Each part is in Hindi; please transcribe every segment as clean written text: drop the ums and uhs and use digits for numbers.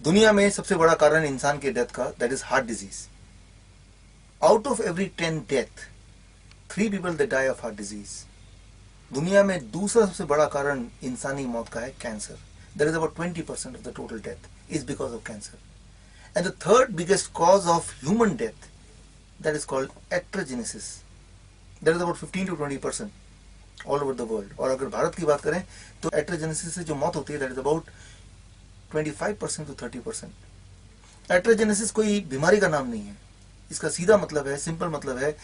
दुनिया में सबसे बड़ा कारण इंसान के डेथ का, that is heart disease. Out of every 10 death 3 people they die of heart disease. दुनिया में दूसरा सबसे बड़ा कारण इंसानी मौत का है cancer. That is about 20% of the total death is because of cancer. And the third biggest cause of human death, that is called iatrogenesis. That is about 15 to 20% all over the world. और अगर भारत की बात करें तो एट्रोजेनेसिस से जो मौत होती है दैट इज अबाउट 25% to 30%। एट्रोजेनेसिस कोई बीमारी का नाम नहीं है, इसका सीधा मतलब है, सिंपल मतलब है,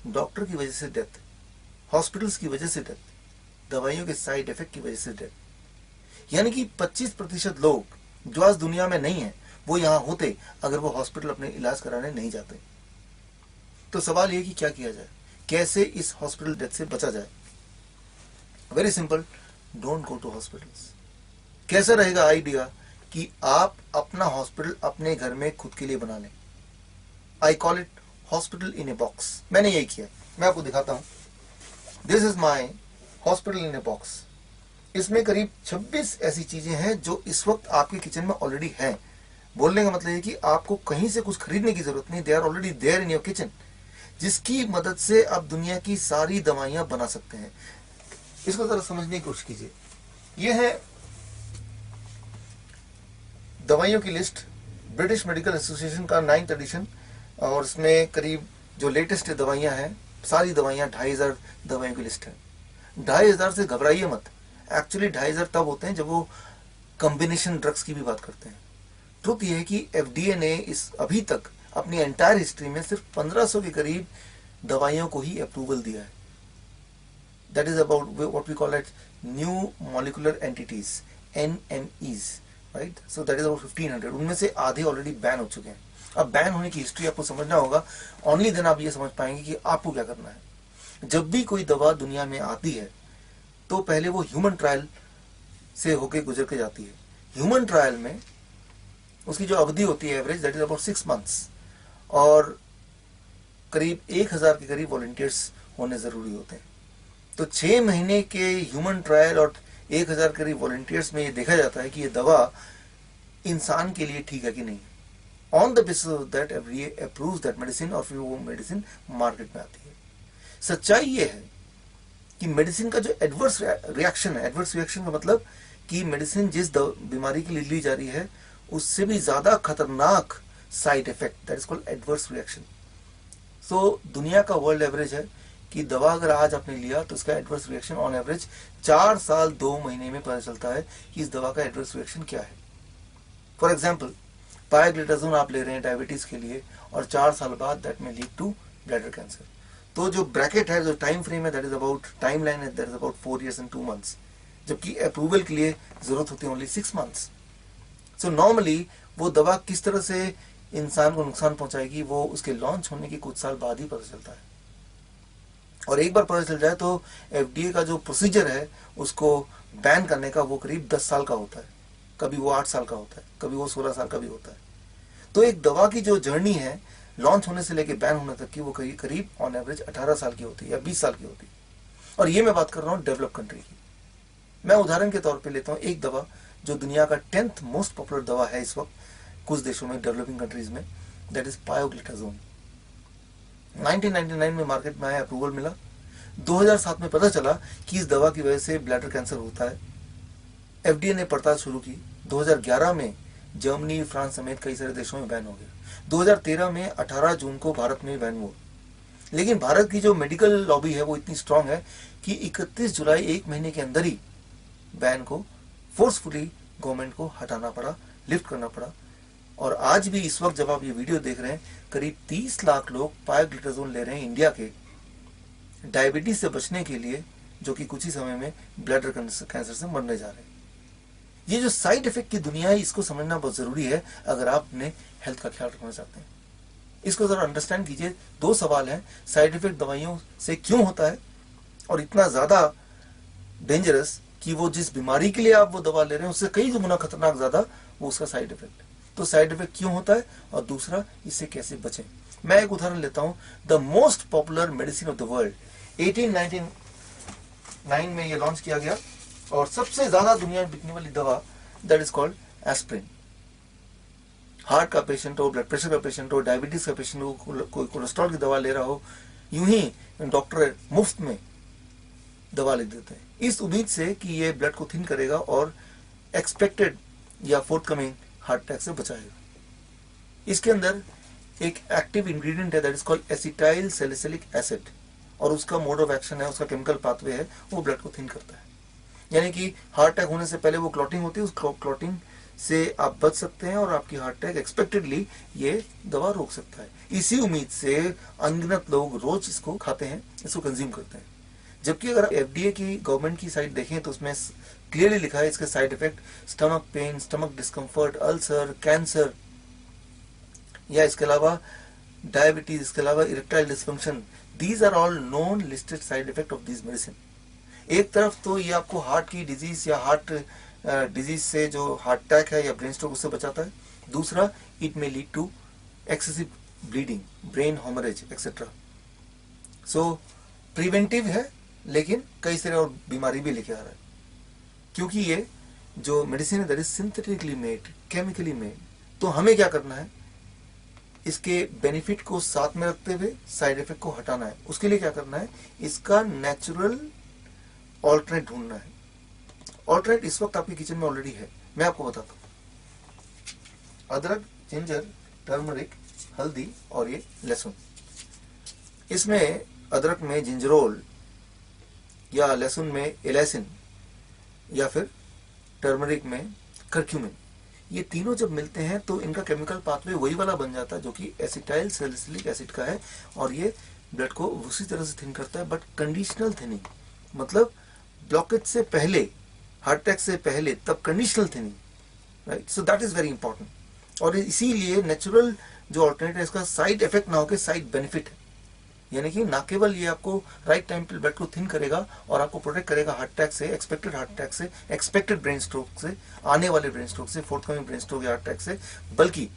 डॉक्टर की वजह से डेथ, हॉस्पिटल्स की वजह से डेथ, दवाइयों के साइड इफेक्ट की वजह से डेथ। यानी कि 25% लोग जो आज दुनिया में नहीं है वो यहां होते अगर वो हॉस्पिटल अपने इलाज कराने नहीं जाते। तो सवाल ये कि क्या किया जाए, कैसे इस हॉस्पिटल डेथ से बचा जाए। Very simple, don't go to hospitals. कैसा रहेगा आइडिया कि आप अपना हॉस्पिटल अपने घर में खुद के लिए बना लें। आई call it hospital in a box. मैंने यही किया, मैं आपको दिखाता हूं। This is my hospital in a box. इसमें करीब 26 ऐसी चीजें हैं जो इस वक्त आपके किचन में ऑलरेडी हैं। बोलने का मतलब है कि आपको कहीं से कुछ खरीदने की जरूरत नहीं, they are already there in your kitchen, जिसकी मदद से आप दुनिया की सारी दवाइयां बना सकते हैं। इसको जरा समझने की कोशिश कीजिए। यह है दवाइयों की लिस्ट, ब्रिटिश मेडिकल एसोसिएशन का 9th एडिशन, और इसमें करीब जो लेटेस्ट दवाइयां हैं, सारी दवाइयां 2500 दवाइयों की लिस्ट है। 2500 से घबराइए मत। एक्चुअली 2500 तब होते हैं जब वो कॉम्बिनेशन ड्रग्स की भी बात करते हैं। ट्रुथ ये है कि एफडीए ने इस अभी तक अपनी एंटायर हिस्ट्री में सिर्फ 1500 के करीब दवाइयों को ही अप्रूवल दिया है। That is about what we call it new molecular entities, NMEs, right. So that is about 1500। उनमें से आधे ऑलरेडी बैन हो चुके हैं। अब बैन होने की हिस्ट्री आपको समझना होगा, ओनली देन आप ये समझ पाएंगे कि आपको क्या करना है। जब भी कोई दवा दुनिया में आती है तो पहले वो ह्यूमन ट्रायल से होके गुजर के जाती है। ह्यूमन ट्रायल में उसकी जो अवधि होती है average, that is about 6 months, और करीब 1000 के करीब वॉलंटियर्स होने जरूरी होते हैं। तो 6 महीने के ह्यूमन ट्रायल और 1000 करीब वॉलंटियर्स में ये देखा जाता है कि ये दवा इंसान के लिए ठीक है कि नहीं। On the basis of that FDA approves that medicine, और फिर वो मेडिसिन मार्केट में आती है। सच्चाई ये है कि मेडिसिन का जो एडवर्स रिएक्शन है, एडवर्स रिएक्शन का मतलब कि मेडिसिन जिस बीमारी के लिए ली जा रही है उससे भी ज्यादा खतरनाक side effect, that is called adverse reaction. So दुनिया का वर्ल्ड एवरेज है कि दवा अगर आज आपने लिया तो इसका एडवर्स रिएक्शन ऑन एवरेज 4 साल 2 महीने में पता चलता है कि इस दवा का एडवर्स रिएक्शन क्या है। फॉर एग्जाम्पल, पायोग्लिटाजोन आप ले रहे हैं डायबिटीज के लिए, और 4 साल बाद दैट में लीड टू ब्लैडर कैंसर। तो जो ब्रैकेट है, जो टाइम फ्रेम है, that is about, time line है, that is about 4 years and 2 months, जबकि अप्रूवल के लिए जरूरत होती है ओनली 6 months। सो नॉर्मली वो दवा किस तरह से इंसान को नुकसान पहुंचाएगी वो उसके लॉन्च होने के कुछ साल बाद ही पता चलता है। और एक बार पता चल जाए तो एफडीए का जो प्रोसीजर है उसको बैन करने का वो करीब 10 साल का होता है, कभी वो 8 साल का होता है, कभी वो 16 साल का भी होता है। तो एक दवा की जो जर्नी है लॉन्च होने से लेकर बैन होने तक की, वो करीब ऑन एवरेज 18 साल की होती है या 20 साल की होती है। और ये मैं बात कर रहा हूँ डेवलप कंट्री की। मैं उदाहरण के तौर पे लेता हूँ एक दवा जो दुनिया का 10th मोस्ट पॉपुलर दवा है इस वक्त कुछ देशों में, डेवलपिंग कंट्रीज में, दैट इज पायोग्लिटाजोन। 1999 में मार्केट में आया, अप्रूवल मिला। 2007 में पता चला कि इस दवा की वजह से ब्लैडर कैंसर होता है। एफडीए ने पड़ताल शुरू की। 2011 में जर्मनी, फ्रांस समेत कई सारे देशों में बैन हो गया। 2013 में 18 जून को भारत में बैन हुआ। लेकिन भारत की जो मेडिकल लॉबी है वो इतनी स्ट्रांग है कि 31 जुलाई, 1 महीने के अंदर ही बैन को फोर्सफुली गवर्नमेंट को हटाना पड़ा, लिफ्ट करना पड़ा। और आज भी इस वक्त जब आप ये वीडियो देख रहे हैं, करीब 30 लाख लोग पायोग्लिटाजोन ले रहे हैं इंडिया के, डायबिटीज से बचने के लिए, जो कि कुछ ही समय में ब्लैडर कैंसर से मरने जा रहे हैं। ये जो साइड इफेक्ट की दुनिया है इसको समझना बहुत जरूरी है अगर आप अपने हेल्थ का ख्याल रखना चाहते हैं। इसको जरा अंडरस्टैंड कीजिए। 2 सवाल हैं, साइड इफेक्ट दवाइयों से क्यों होता है और इतना ज्यादा डेंजरस कि वो जिस बीमारी के लिए आप वो दवा ले रहे हैं उससे कई गुना खतरनाक ज्यादा वो उसका साइड इफेक्ट। तो साइड इफेक्ट क्यों होता है और दूसरा इससे कैसे बचें। मैं एक उदाहरण लेता हूं। The most popular medicine of the world 1899 में ये लॉन्च किया गया और सबसे ज्यादा दुनिया में बिकने वाली दवा that is called aspirin. Heart का पेशेंट हो, ब्लड प्रेशर का पेशेंट हो, डायबिटीज का पेशेंट हो, कोई कोलेस्ट्रॉल की दवा ले रहा हो, यूं ही डॉक्टर मुफ्त में दवा लिख देते हैं इस उम्मीद से कि ये ब्लड को थिन करेगा और एक्सपेक्टेड या फोर्थकमिंग हार्ट अटैक से बचाएगा। इसके अंदर एक एक्टिव इंग्रेडिएंट है that is called acetyl salicylic acid, और उसका मोड ऑफ एक्शन है, उसका केमिकल पाथवे है, वो ब्लड को थिन करता है। यानी कि हार्ट अटैक होने से पहले वो क्लॉटिंग होती है, उस क्लॉटिंग से आप बच सकते हैं और आपकी हार्ट अटैक एक्सपेक्टेडली ये दवा रोक सकता है। इसी उम्मीद से अनगिनत लोग रोज इसको खाते हैं, इसको कंज्यूम करते हैं। जबकि अगर एफडीए की गवर्नमेंट की साइट देखें तो उसमें क्लियरली लिखा है इसके side effect stomach pain, stomach discomfort, ulcer, cancer, या इसके अलावा डायबिटीज, इसके अलावा erectile dysfunction, these are all non listed side effect of this medicine. एक तरफ तो ये आपको हार्ट की डिजीज या हार्ट डिजीज से जो हार्ट अटैक है या ब्रेन स्ट्रोक उससे बचाता है, दूसरा it may lead to excessive bleeding, brain haemorrhage etcetera. So preventive है लेकिन कई सारे और बीमारी भी लेके आ रहा है, क्योंकि ये जो मेडिसिन है that is synthetically made, chemically made. तो हमें क्या करना है, इसके बेनिफिट को साथ में रखते हुए साइड इफेक्ट को हटाना है। उसके लिए क्या करना है, इसका नेचुरल ऑल्टरनेट ढूंढना है। ऑल्टरनेट इस वक्त आपके किचन में ऑलरेडी है, मैं आपको बताता हूं। अदरक, जिंजर, टर्मरिक, हल्दी और ये लहसुन। इसमें अदरक में जिंजरोल या लहसुन में एलाइसिन या फिर टर्मरिक में करक्यूमिन, ये तीनों जब मिलते हैं तो इनका केमिकल पाथवे वही वाला बन जाता है जो कि एसिटाइल सैलिसिलिक एसिड का है, और ये ब्लड को उसी तरह से थिन करता है, बट कंडीशनल थिनिंग, मतलब ब्लॉकेज से पहले, हार्ट अटैक से पहले, तब conditional thinning, right. So that is very important. और इसीलिए नेचुरल जो ऑल्टरनेट है इसका साइड इफेक्ट ना होकर साइड बेनिफिट है, यानी कि ना केवल ये आपको राइट टाइम पे ब्लड को थिन करेगा और आपको प्रोटेक्ट करेगा हार्ट अटैक से, एक्सपेक्टेड हार्ट अटैक से, एक्सपेक्टेड ब्रेन स्ट्रोक से, आने वाले ब्रेन स्ट्रोक से, फोर्थकमिंग ब्रेन स्ट्रोक या हार्ट अटैक से, बल्कि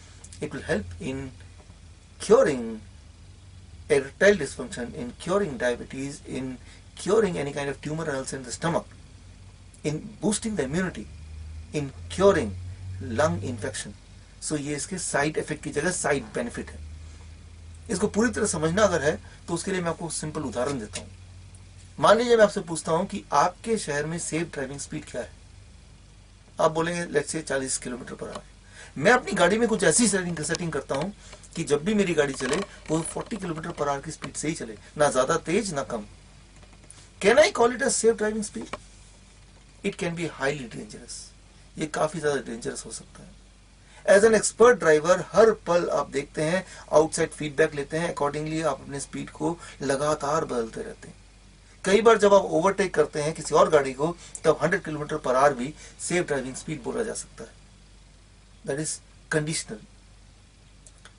it will help in curing erectile dysfunction, in curing diabetes, in curing any kind of tumor cells in the stomach, in boosting the immunity, in curing lung infection. So ये इसके साइड इफेक्ट की जगह साइड बेनिफिट है। इसको पूरी तरह समझना अगर है तो उसके लिए मैं आपको सिंपल उदाहरण देता हूँ। मान लीजिए मैं आपसे पूछता हूँ कि आपके शहर में सेफ ड्राइविंग स्पीड क्या है, आप बोलेंगे let's say 40 kilometre per hour. मैं अपनी गाड़ी में कुछ ऐसी सेटिंग करता हूँ कि जब भी मेरी गाड़ी चले वो 40 किलोमीटर पर आवर की स्पीड से ही चले, ना ज्यादा तेज ना कम। Can I call it a safe driving speed? It can be highly dangerous, ये काफी ज्यादा डेंजरस हो सकता है। एज एन एक्सपर्ट ड्राइवर हर पल आप देखते हैं, आउटसाइड फीडबैक लेते हैं, अकॉर्डिंगली आप अपने स्पीड को लगातार बदलते रहते हैं। कई बार जब आप ओवरटेक करते हैं किसी और गाड़ी को तब 100 किलोमीटर पर आवर भी सेफ ड्राइविंग स्पीड बोला जा सकता है। That is conditional.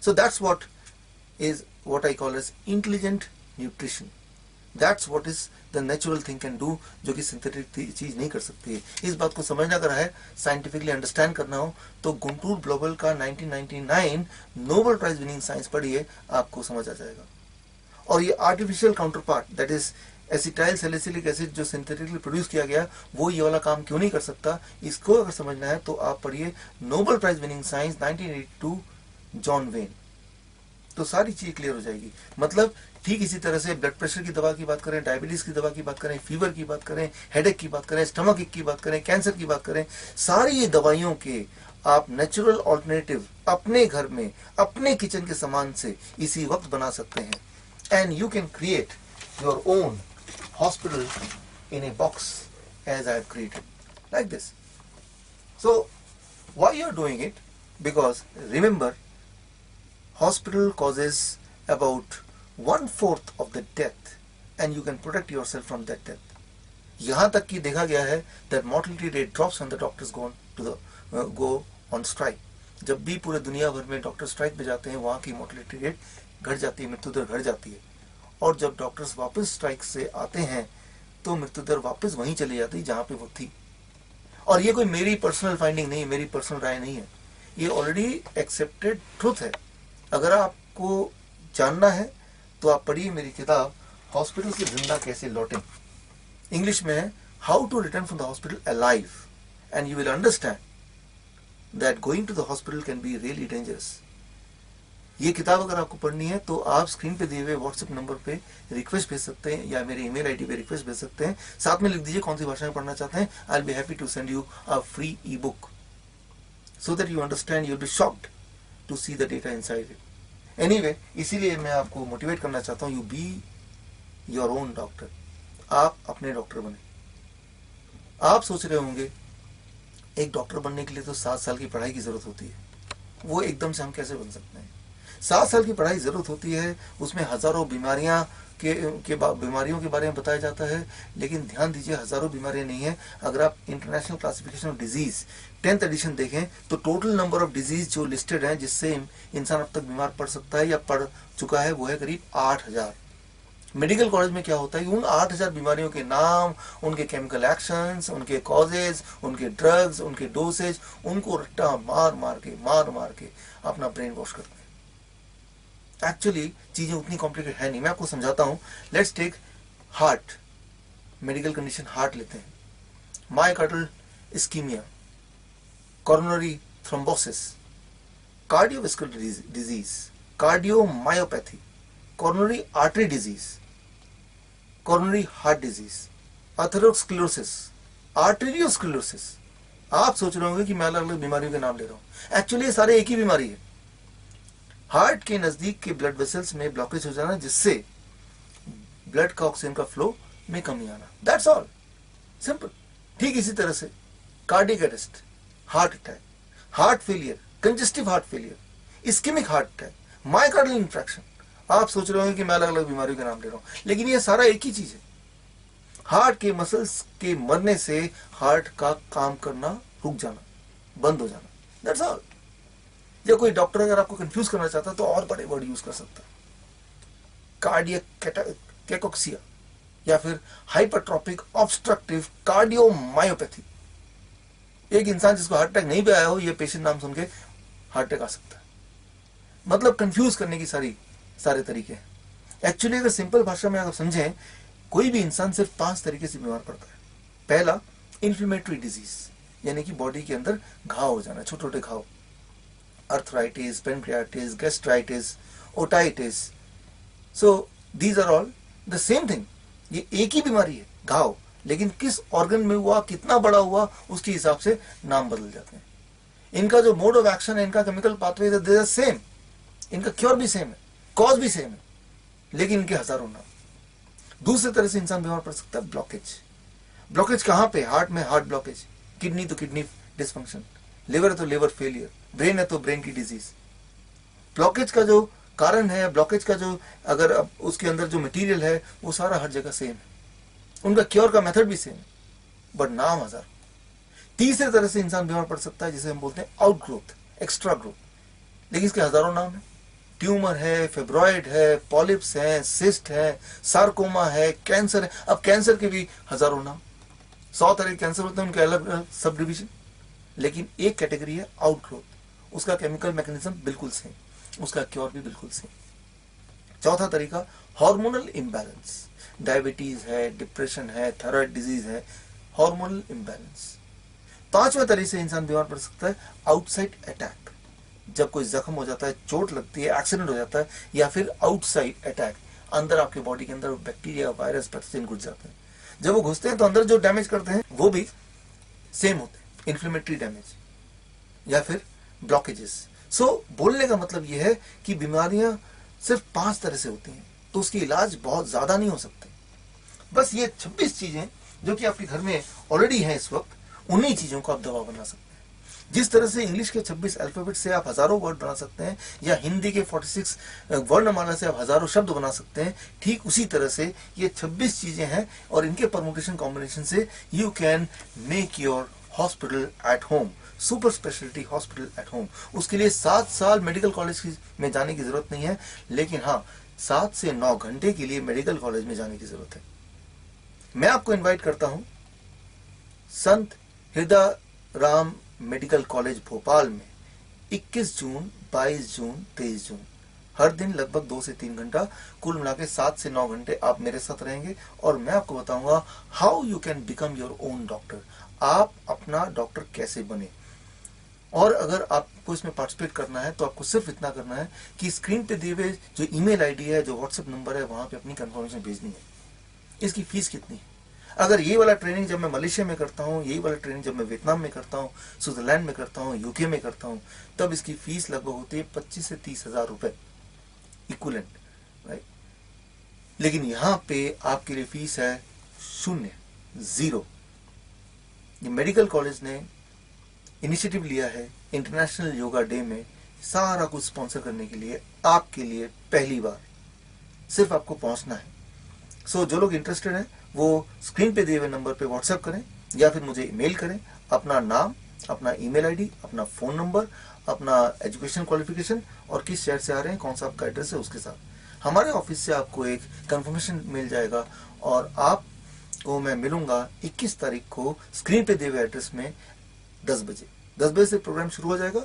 So that's what I call as intelligent nutrition. That's what is the natural thing can do, जो कि सिंथेटिक चीज नहीं कर सकती है। इस बात को समझना अगर है, साइंटिफिकली अंडरस्टैंड करना हो तो गुंटूर ग्लोबल का 1999 नोबेल प्राइज विनिंग साइंस पढ़िए, आपको समझ आ जाएगा। और ये artificial counter part that is acetyl salicylic acid जो सिंथेटिकली प्रोड्यूस किया गया, वो ये वाला काम क्यों नहीं कर सकता, इसको अगर समझना है तो आप पढ़िए Nobel prize winning science 1982 John Vane, तो सारी चीज क्लियर हो जाएगी। मतलब ठीक इसी तरह से ब्लड प्रेशर की दवा की बात करें, डायबिटीज की दवा की बात करें, फीवर की बात करें, हेडेक की बात करें, स्टमक एक की बात करें, कैंसर की बात करें, सारी ये दवाइयों के आप नेचुरल ऑल्टरनेटिव अपने घर में अपने किचन के सामान से इसी वक्त बना सकते हैं। And you can create your own hospital in a box as I have created like this. So why you are doing it? Because remember, hospital causes about 1/4 of the death and you can protect yourself from that death. यहाँ तक कि देखा गया है that mortality rate drops when the doctors go on strike. जब भी पूरे दुनिया भर में डॉक्टर स्ट्राइक पे जाते हैं वहाँ की mortality rate घट जाती है, मृत्यु दर घट जाती है। और जब डॉक्टर्स वापस स्ट्राइक से आते हैं तो मृत्यु दर वापस वहीं चली जाती है जहाँ पे वो थी। और ये कोई मेरी पर्सनल फाइंडिंग नहीं है, मेरी पर्सनल राय नहीं है, ये ऑलरेडी एक्सेप्टेड ट्रुथ है। अगर आपको जानना है तो आप पढ़िए मेरी किताब हॉस्पिटल से जिंदा कैसे लौटें। इंग्लिश में है how to return from the hospital alive, and you will understand that going to the hospital can be really dangerous. ये किताब अगर आपको पढ़नी है तो आप स्क्रीन पे दिए हुए व्हाट्सएप नंबर पे रिक्वेस्ट भेज सकते हैं या मेरे ईमेल आईडी पे रिक्वेस्ट भेज सकते हैं, साथ में लिख दीजिए कौन सी भाषा में पढ़ना चाहते हैं. I will be happy to send you a free e book so that you understand, you will be shocked to see the data inside it. Anyway, इसीलिए मैं आपको मोटिवेट करना चाहता हूँ, you be your own doctor. आप अपने डॉक्टर बने. आप सोच रहे होंगे एक डॉक्टर बनने के लिए तो 7 साल की पढ़ाई की जरूरत होती है, वो एकदम से हम कैसे बन सकते हैं? 7 साल की पढ़ाई जरूरत होती है, उसमें हजारों बीमारियों के बारे में बताया जाता है, लेकिन ध्यान दीजिए हजारों बीमारियां नहीं है. अगर आप international classification of disease 10th edition देखें तो टोटल नंबर ऑफ डिजीज जो लिस्टेड है जिससे इंसान अब तक बीमार पड़ सकता है या पड़ चुका है वो है करीब 8000. मेडिकल कॉलेज में क्या होता है, उन 8000 बीमारियों के नाम, उनके केमिकल एक्शंस, उनके कॉजेज, उनके ड्रग्स, उनके डोसेज, उनको रट्टा मार मार के अपना ब्रेन वॉश करते हैं. एक्चुअली चीजें उतनी कॉम्प्लिकेटेड है नहीं. मैं आपको समझाता हूं. Let's take heart, medical condition heart लेते हैं. Myocardial ischaemia, coronary thrombosis, cardiovascular disease, cardiomyopathy, coronary artery disease, coronary heart disease, atherosclerosis, arteriosclerosis. आप सोच रहे होंगे कि मैं अलग अलग बीमारियों के नाम ले रहा हूं. एक्चुअली ये सारे एक ही बीमारी है. हार्ट के नजदीक के ब्लड वेसल्स में ब्लॉकेज हो जाना जिससे ब्लड का ऑक्सीजन का फ्लो में कमी आना. That's all, simple. ठीक इसी तरह से cardiac arrest, heart attack, heart failure, congestive heart failure, ischaemic heart attack, myocardial infarction. आप सोच रहे होंगे कि मैं अलग अलग बीमारियों के नाम ले रहा हूं, लेकिन ये सारा एक ही चीज है. हार्ट के मसल्स के मरने से हार्ट का काम करना रुक जाना, बंद हो जाना. That's all. या कोई डॉक्टर अगर आपको कंफ्यूज करना चाहता है तो और बड़े वर्ड यूज कर सकता है. कार्डियक कैकोक्सिया या फिर हाइपरट्रॉपिक ऑब्स्ट्रक्टिव कार्डियोमायोपैथी. एक इंसान जिसको हार्ट अटैक नहीं भी आया हो, ये पेशेंट नाम सुन के हार्ट अटैक आ सकता है. मतलब कंफ्यूज करने की सारे तरीके हैं. एक्चुअली अगर सिंपल भाषा में अगर समझें, कोई भी इंसान सिर्फ 5 तरीके से बीमार पड़ता है. पहला, इन्फ्लेमेटरी डिजीज, यानी कि बॉडी के अंदर घाव हो जाना, छोटे छोटे घाव. arthritis, pancreatitis, gastritis, otitis. So these are all the same thing. ये एक ही बीमारी है, घाव, लेकिन किस ऑर्गन में हुआ, कितना बड़ा हुआ, उसके हिसाब से नाम बदल जाते हैं. इनका जो मोड ऑफ एक्शन है, इनका chemical pathway they are same, इनका क्योर भी सेम है, कॉज भी सेम है, लेकिन इनके हजारों नाम. दूसरे तरह से इंसान बीमार पड़ सकता है ब्लॉकेज. ब्लॉकेज कहां पे? हार्ट में हार्ट ब्लॉकेज, किडनी तो किडनी डिसफंक्शन, लिवर है तो लिवर फेलियर, ब्रेन है तो ब्रेन की डिजीज. ब्लॉकेज का जो कारण है, ब्लॉकेज का जो अगर उसके अंदर जो मटेरियल है वो सारा हर जगह सेम है, उनका क्योर का मेथड भी सेम है, बट नाम हजार. तीसरे तरह से इंसान बीमार पड़ सकता है जिसे हम बोलते हैं आउट ग्रोथ, एक्स्ट्रा ग्रोथ, लेकिन इसके हजारों नाम है. ट्यूमर है, फेब्रॉइड है, पॉलिप्स है, सिस्ट है, सार्कोमा है, कैंसर है. अब कैंसर के भी हजारों नाम. 100 तरह के कैंसर होते हैं, उनके अलग अलग सब डिविजन, लेकिन एक कैटेगरी है आउट ग्रोथ. उसका केमिकल मैकेनिज्म बिल्कुल सेम, उसका क्योर भी बिल्कुल सेम. चौथा तरीका, हार्मोनल इम्बैलेंस. डायबिटीज है, डिप्रेशन है, थायराइड डिजीज है, हार्मोनल इम्बैलेंस. पांचवें तरीके से इंसान बीमार पड़ सकता है आउटसाइड अटैक. जब कोई जख्म हो जाता है, चोट लगती है, एक्सीडेंट हो जाता है, या फिर आउटसाइड अटैक, अंदर आपके बॉडी के अंदर बैक्टीरिया, वायरस, पैथोजन घुस जाते हैं. जब वो घुसते हैं तो अंदर जो डैमेज करते हैं वो भी सेम होते हैं, इन्फ्लेमेटरी डैमेज या फिर ब्लॉकेजेस. सो बोलने का मतलब यह है कि बीमारियां सिर्फ 5 तरह से होती हैं, तो उसकी इलाज बहुत ज्यादा नहीं हो सकते. बस ये 26 चीजें जो कि आपके घर में ऑलरेडी हैं इस वक्त, उन्हीं चीजों को आप दवा बना सकते हैं. जिस तरह से इंग्लिश के 26 अल्फाबेट से आप हजारों वर्ड बना सकते हैं, या हिंदी के 46 वर्णमाला से आप हजारों शब्द बना सकते हैं, ठीक उसी तरह से ये 26 चीजें हैं, और इनके परमुटेशन कॉम्बिनेशन से you can make your hospital at home, super speciality hospital at home. उसके लिए 7 साल मेडिकल कॉलेज में जाने की जरूरत नहीं है, लेकिन हाँ 7 से 9 घंटे के लिए मेडिकल कॉलेज में जाने की जरूरत है. मैं आपको इनवाइट करता हूं संत हृदय राम मेडिकल कॉलेज भोपाल में 21 जून, 22 जून, 23 जून, हर दिन लगभग 2 से 3 घंटा, कुल मिला के 7 से 9 घंटे आप मेरे साथ रहेंगे, और मैं आपको बताऊंगा how you can become your own doctor. आप अपना डॉक्टर कैसे बने. और अगर आपको इसमें पार्टिसिपेट करना है तो आपको सिर्फ इतना करना है कि स्क्रीन पे दिए हुए जो ईमेल आईडी है, जो व्हाट्सएप नंबर है, वहां पे अपनी कंफर्मेशन भेजनी है। इसकी फीस कितनी है? अगर ये वाला ट्रेनिंग जब मैं मलेशिया में करता हूँ, यही वाला ट्रेनिंग जब मैं वियतनाम में करता हूँ, स्विट्जरलैंड में करता हूँ, यूके में करता हूँ, तब इसकी फीस लगभग होती है 25 से 30 हजार रुपए इक्वलेंट, राइट। लेकिन यहाँ पे आपके लिए फीस है शून्य, जीरो। ये मेडिकल कॉलेज ने इनिशिएटिव लिया है इंटरनेशनल योगा डे में सारा कुछ स्पॉन्सर करने के लिए, आपके लिए पहली बार। सिर्फ आपको पहुंचना है। सो जो लोग इंटरेस्टेड हैं वो स्क्रीन पे दिए हुए नंबर पे व्हाट्सएप करें या फिर मुझे ईमेल करें, अपना नाम, अपना ईमेल आईडी, अपना फोन नंबर, अपना एजुकेशन क्वालिफिकेशन और किस शहर से आ रहे हैं, कौन सा आपका एड्रेस है, उसके साथ हमारे ऑफिस से आपको एक कंफर्मेशन मिल जाएगा और आपको मैं मिलूंगा 21 तारीख को स्क्रीन पे दिए हुए एड्रेस में 10 बजे। 10 बजे से प्रोग्राम शुरू हो जाएगा,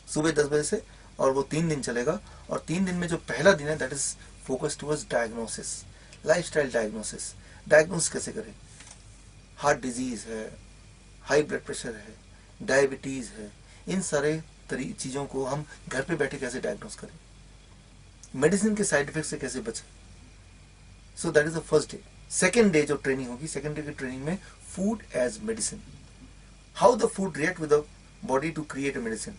सुबह 10 बजे से, और वो 3 दिन चलेगा। और 3 दिन में जो पहला दिन है that is focus towards diagnosis, lifestyle diagnosis. Diagnose कैसे करें? हार्ट डिजीज है, हाई ब्लड प्रेशर है, डायबिटीज है, इन सारे चीजों को हम घर पे बैठे कैसे डायग्नोस करें, मेडिसिन के साइड इफेक्ट से कैसे बचें। So that is the first day. Second day जो ट्रेनिंग होगी, सेकेंड डे की ट्रेनिंग में food as medicine, how the food react with the body to create a medicine,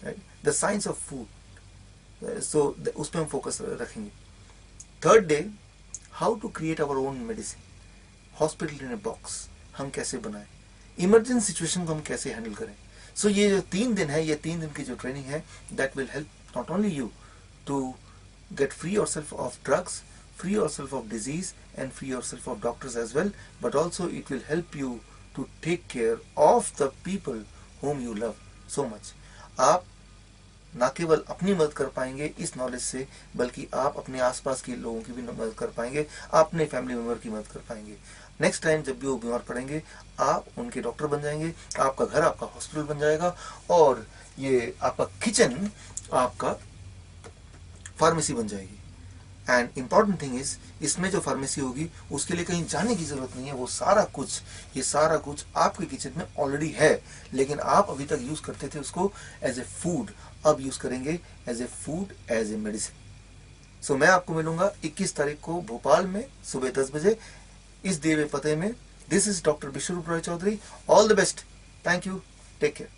right, the science of food. So उस पर हम फोकस रखेंगे। Third day, how to create our own medicine, hospital in a box हम कैसे बनाएं, इमरजेंसी सिचुएशन को हम कैसे हैंडल करें। सो ये जो 3 दिन है, ये 3 दिन की जो ट्रेनिंग है, that will help not only you to get free yourself of drugs, free yourself of disease and free yourself of doctors as well, but also it will help you to take care of the people whom you love so much. आप ना केवल अपनी मदद कर पाएंगे इस नॉलेज से, बल्कि आप अपने आसपास के लोगों की भी मदद कर पाएंगे, आप अपने फैमिली मेंबर की मदद कर पाएंगे। नेक्स्ट टाइम जब भी वो बीमार पड़ेंगे आप उनके डॉक्टर बन जाएंगे, आपका घर आपका हॉस्पिटल बन जाएगा और ये आपका किचन आपका फार्मेसी बन जाएगी। एंड इंपॉर्टेंट थिंग इज, इसमें जो फार्मेसी होगी उसके लिए कहीं जाने की जरूरत नहीं है। वो सारा कुछ, ये सारा कुछ आपके किचन में ऑलरेडी है, लेकिन आप अभी तक यूज करते थे उसको एज ए फूड, अब यूज करेंगे as a food, as a medicine. So मैं आपको मिलूंगा 21 तारीख को भोपाल में सुबह 10 बजे इस दिए हुए पते में। This is doctor Biswaroop Roy Chowdhury. All the best, thank you, take care.